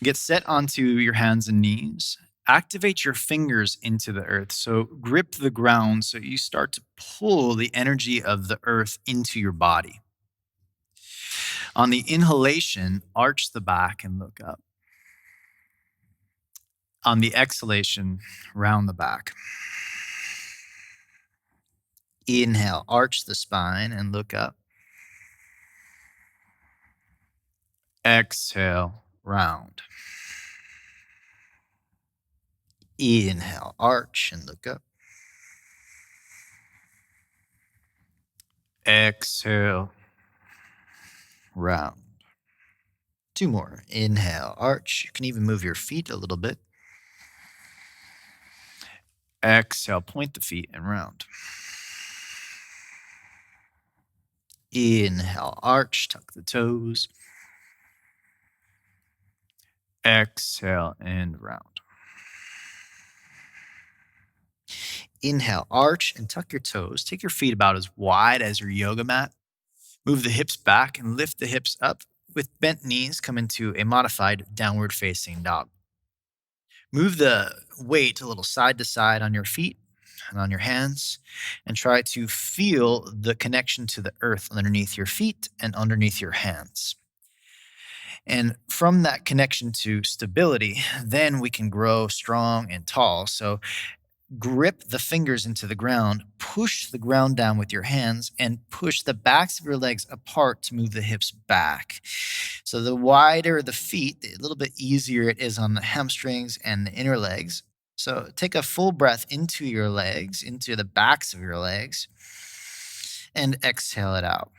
Get set onto your hands and knees. Activate your fingers into the earth. So grip the ground so you start to pull the energy of the earth into your body. On the inhalation, arch the back and look up. On the exhalation, round the back. Inhale, arch the spine and look up. Exhale, round. Inhale, arch and look up. Exhale, round. Two more. Inhale, arch. You can even move your feet a little bit. Exhale, point the feet and round. Inhale, arch, tuck the toes. Exhale and round. Inhale, arch and tuck your toes. Take your feet about as wide as your yoga mat. Move the hips back and lift the hips up. With bent knees, come into a modified downward facing dog. Move the weight a little side to side on your feet and on your hands, and try to feel the connection to the earth underneath your feet and underneath your hands. And from that connection to stability, then we can grow strong and tall. So grip the fingers into the ground, push the ground down with your hands, and push the backs of your legs apart to move the hips back. So the wider the feet, a little bit easier it is on the hamstrings and the inner legs. So take a full breath into your legs, into the backs of your legs, and exhale it out.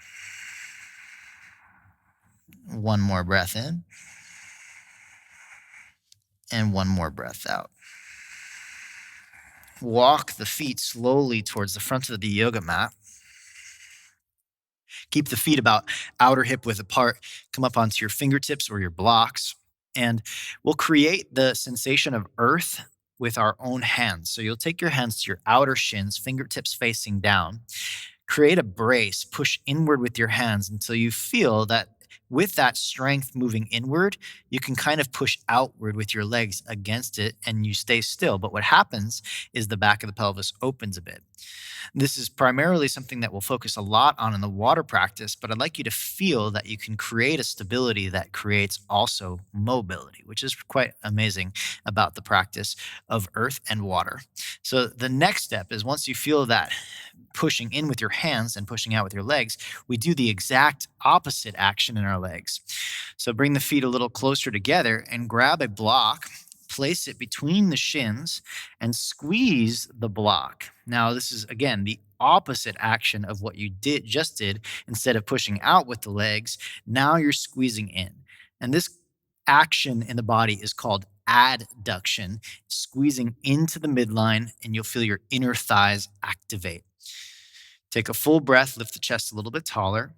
One more breath in, and one more breath out. Walk the feet slowly towards the front of the yoga mat. Keep the feet about outer hip width apart. Come up onto your fingertips or your blocks. And we'll create the sensation of earth with our own hands. So you'll take your hands to your outer shins, fingertips facing down. Create a brace, push inward with your hands until you feel that with that strength moving inward, you can kind of push outward with your legs against it and you stay still. But what happens is the back of the pelvis opens a bit. This is primarily something that we'll focus a lot on in the water practice, but I'd like you to feel that you can create a stability that creates also mobility, which is quite amazing about the practice of earth and water. So the next step is once you feel that pushing in with your hands and pushing out with your legs, we do the exact opposite action in our legs. So bring the feet a little closer together and grab a block, place it between the shins, and squeeze the block. Now, this is again the opposite action of what you just did. Instead of pushing out with the legs, now you're squeezing in. And this action in the body is called adduction, squeezing into the midline, and you'll feel your inner thighs activate. Take a full breath, lift the chest a little bit taller,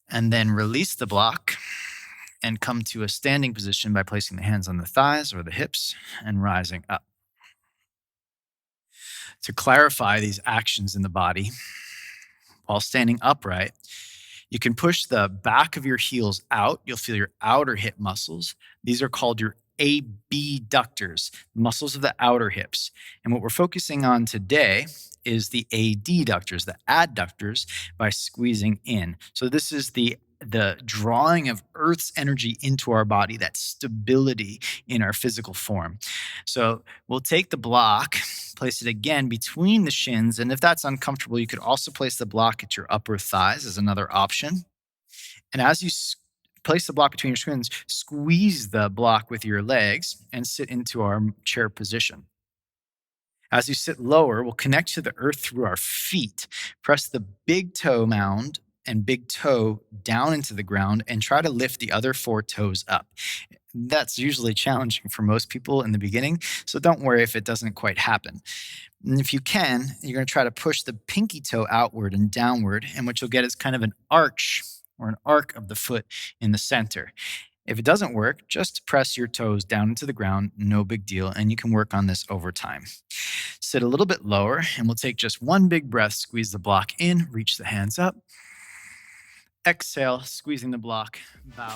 and then release the block and come to a standing position by placing the hands on the thighs or the hips and rising up. To clarify these actions in the body, while standing upright, you can push the back of your heels out. You'll feel your outer hip muscles. These are called your abductors, muscles of the outer hips. And what we're focusing on today is the adductors, the adductors, by squeezing in. So this is the drawing of Earth's energy into our body, that stability in our physical form. So we'll take the block, place it again between the shins. And if that's uncomfortable, you could also place the block at your upper thighs as another option. And as you place the block between your shins, squeeze the block with your legs and sit into our chair position. As you sit lower, we'll connect to the earth through our feet. Press the big toe mound and big toe down into the ground and try to lift the other four toes up. That's usually challenging for most people in the beginning, so don't worry if it doesn't quite happen. And if you can, you're going to try to push the pinky toe outward and downward, and what you'll get is kind of an arch or an arc of the foot in the center. If it doesn't work, just press your toes down into the ground, no big deal, and you can work on this over time. Sit a little bit lower, and we'll take just one big breath, squeeze the block in, reach the hands up. Exhale, squeezing the block, bow.